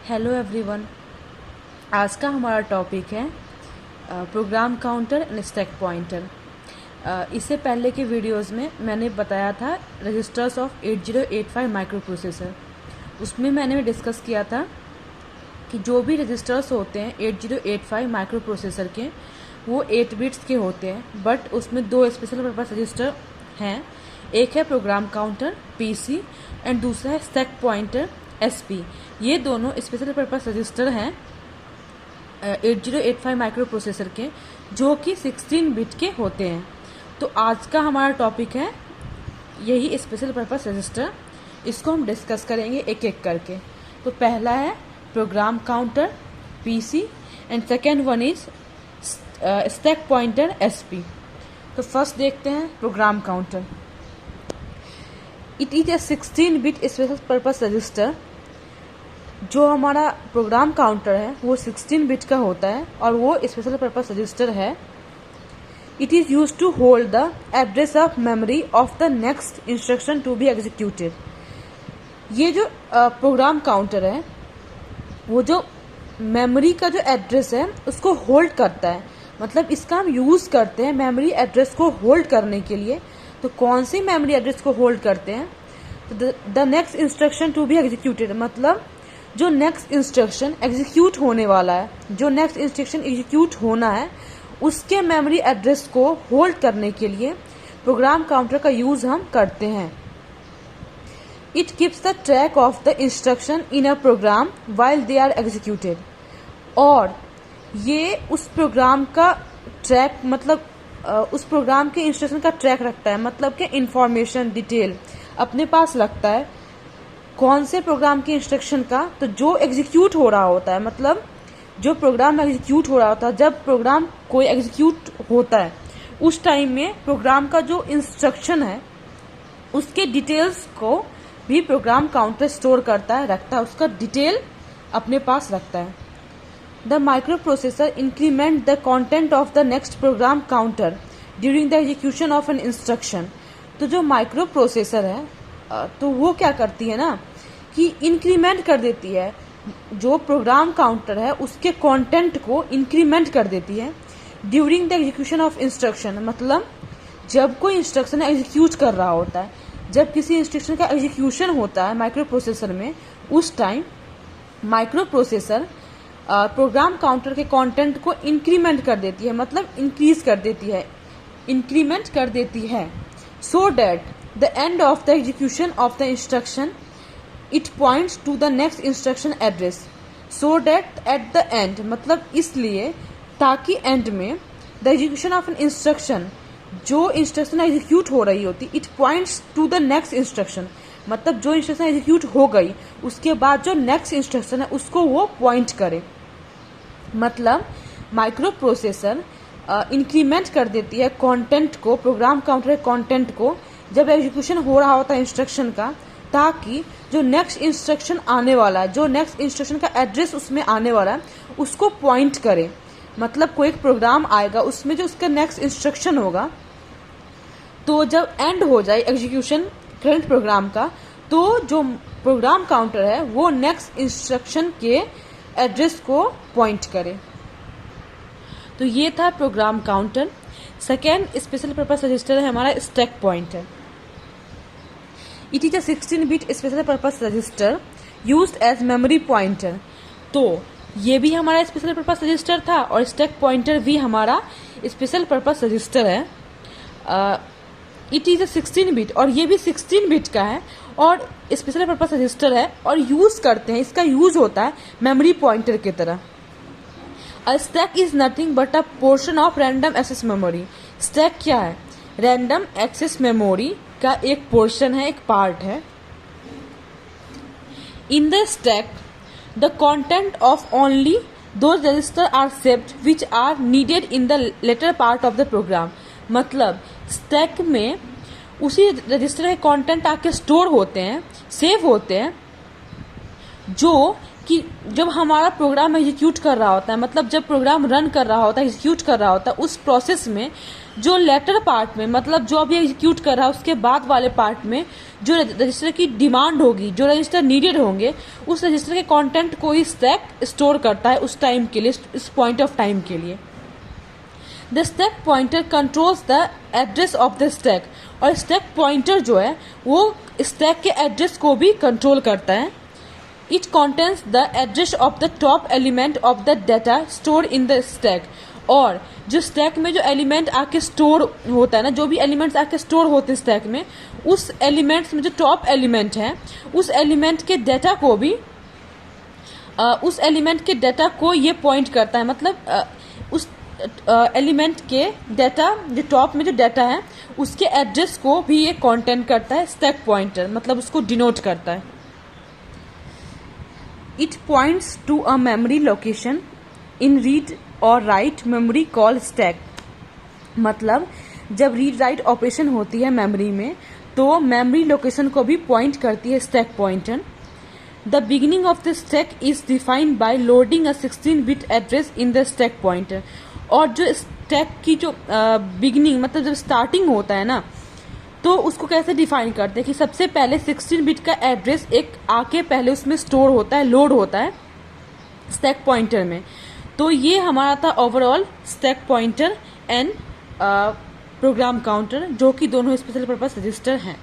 Hello everyone. आज का हमारा टॉपिक है program counter and stack pointer. इससे पहले के वीडियोस में मैंने बताया था रजिस्टर्स ऑफ 8085 माइक्रो प्रोसेसर। उसमें मैंने डिस्कस किया था कि जो भी रजिस्टर्स होते हैं 8085 माइक्रो प्रोसेसर के वो 8 बिट्स के होते हैं, बट उसमें दो स्पेशल पर्पस रजिस्टर हैं। एक है प्रोग्राम काउंटर PC एंड दूसरा है स्टैक पॉइंटर SP। ये दोनों स्पेशल पर्पस रजिस्टर हैं 8085 माइक्रो प्रोसेसर के, जो कि 16 बिट के होते हैं। तो आज का हमारा टॉपिक है यही स्पेशल पर्पस रजिस्टर। इसको हम डिस्कस करेंगे एक एक करके। तो पहला है program counter PC and second one is stack pointer SP। तो फर्स्ट देखते हैं program counter. It is a 16 bit special purpose register. जो हमारा प्रोग्राम काउंटर है वो 16 बिट का होता है और वो स्पेशल पर्पस रजिस्टर है। It is use to hold the address of memory of the next instruction to be executed. ये जो प्रोग्राम काउंटर है वो जो मेमोरी का जो एड्रेस है उसको होल्ड करता है। मतलब इसका हम यूज करते हैं मेमोरी एड्रेस को होल्ड करने के लिए। तो कौन सी मेमोरी एड्रेस को होल्ड करते हैं? तो the next instruction to be executed, मतलब जो नेक्स्ट इंस्ट्रक्शन एग्जीक्यूट होने वाला है, जो नेक्स्ट इंस्ट्रक्शन एग्जीक्यूट होना है उसके मेमोरी एड्रेस को होल्ड करने के लिए प्रोग्राम काउंटर का यूज हम करते हैं। It keeps the track of the instruction in a program while they are executed. और ये उस प्रोग्राम का ट्रैक, मतलब उस प्रोग्राम के इंस्ट्रक्शन का ट्रैक रखता है, मतलब कि इंफॉर्मेशन डिटेल अपने पास रखता है। कौन से प्रोग्राम के इंस्ट्रक्शन का? तो जो एग्जीक्यूट हो रहा होता है, मतलब जो प्रोग्राम एग्जीक्यूट हो रहा होता है, जब प्रोग्राम कोई एग्जीक्यूट होता है उस टाइम में प्रोग्राम का जो इंस्ट्रक्शन है उसके डिटेल्स को भी प्रोग्राम काउंटर स्टोर करता है, रखता है, उसका डिटेल अपने पास रखता है। The micro processor increment the content of the next program counter during the execution of an instruction. तो जो माइक्रो प्रोसेसर है तो वो क्या करती है ना कि इंक्रीमेंट कर देती है, जो प्रोग्राम काउंटर है उसके कंटेंट को इंक्रीमेंट कर देती है during the execution of instruction. मतलब जब कोई इंस्ट्रक्शन एग्जीक्यूट कर रहा होता है, जब किसी इंस्ट्रक्शन का एग्जीक्यूशन होता है माइक्रो प्रोसेसर में, उस time micro processor program counter के कंटेंट को इंक्रीमेंट कर देती है, मतलब इंक्रीज कर देती है, इंक्रीमेंट कर देती है, so that the end of the execution of the instruction it points to the next instruction address. So that at the end, मतलब इसलिए ताकि एंड में the execution of an instruction, जो इंस्ट्रक्शन एग्जीक्यूट हो रही होती, it points to the next instruction, मतलब जो इंस्ट्रक्शन एग्जीक्यूट हो गई उसके बाद जो नेक्स्ट इंस्ट्रक्शन है उसको वो पॉइंट करे। मतलब माइक्रो प्रोसेसर इंक्रीमेंट कर देती है कंटेंट को, प्रोग्राम काउंटर के कंटेंट को, जब एग्जीक्यूशन हो रहा होता है इंस्ट्रक्शन का, ताकि जो नेक्स्ट इंस्ट्रक्शन आने वाला है, जो नेक्स्ट इंस्ट्रक्शन का एड्रेस उसमें आने वाला है उसको पॉइंट करे। मतलब कोई एक प्रोग्राम आएगा उसमें जो उसका नेक्स्ट इंस्ट्रक्शन होगा, तो जब एंड हो जाए एग्जीक्यूशन करंट प्रोग्राम का, तो जो प्रोग्राम काउंटर है वो नेक्स्ट इंस्ट्रक्शन के एड्रेस को पॉइंट करे। तो ये था program counter. Second special purpose register है हमारा stack pointer. It is a 16 bit special purpose register used as memory pointer. तो ये भी हमारा स्पेशल पर्पस रजिस्टर था और स्टैक पॉइंटर भी हमारा स्पेशल पर्पस रजिस्टर है। इट इज अ 16 बिट और ये भी 16 बिट का है और स्पेशल पर्पस रजिस्टर है और यूज करते हैं, इसका यूज होता है मेमोरी पॉइंटर की तरह। A stack is nothing but a portion of random access memory. Stack क्या है? रैंडम एक्सेस मेमोरी का एक पोर्शन है, एक पार्ट है। In the stack the content of only those register are saved which are needed in the later part of the program. मतलब stack में उसी रजिस्टर के कंटेंट आके स्टोर होते हैं, सेव होते हैं, जो कि जब हमारा प्रोग्राम एग्जीक्यूट कर रहा होता है, मतलब जब प्रोग्राम रन कर रहा होता है, एग्जीक्यूट कर रहा होता है, उस प्रोसेस में जो लेटर पार्ट में, मतलब जो अभी एग्जीक्यूट कर रहा है उसके बाद वाले पार्ट में जो रजिस्टर की डिमांड होगी, जो रजिस्टर नीडेड होंगे, उस रजिस्टर के कंटेंट को ही स्टैक स्टोर करता है उस टाइम के लिए, इस पॉइंट ऑफ टाइम के लिए। The stack pointer controls the address of the stack, और स्टैक पॉइंटर जो है वो स्टैक के एड्रेस को भी कंट्रोल करता है। It contains the address of the top element of the data store in the stack, और जो स्टैक में जो एलिमेंट आके स्टोर होता है ना, जो भी एलिमेंट्स आके स्टोर होते हैं स्टैक में, उस एलिमेंट्स में जो टॉप एलिमेंट है उस एलिमेंट के डाटा को भी उस एलिमेंट के डाटा को ये पॉइंट करता है, मतलब उस एलिमेंट के डाटा, जो टॉप में जो डाटा है उसके एड्रेस को भी ये कंटेंट करता है स्टैक पॉइंटर, मतलब उसको डिनोट करता है। It points to a memory location in read और राइट मेमोरी कॉल स्टैक, मतलब जब रीड राइट ऑपरेशन होती है मेमोरी में तो मेमोरी लोकेशन को भी पॉइंट करती है stack pointer. The beginning of the stack is defined by loading a 16-bit address in the stack pointer, और जो स्टैक की जो बिगिनिंग, मतलब जब स्टार्टिंग होता है ना, तो उसको कैसे डिफाइन करते हैं कि सबसे पहले 16-bit का एड्रेस एक आके पहले उसमें स्टोर होता है, लोड होता है स्टैक पॉइंटर में। तो ये हमारा था overall stack pointer and program counter, जो कि दोनों स्पेशल पर्पस रजिस्टर हैं।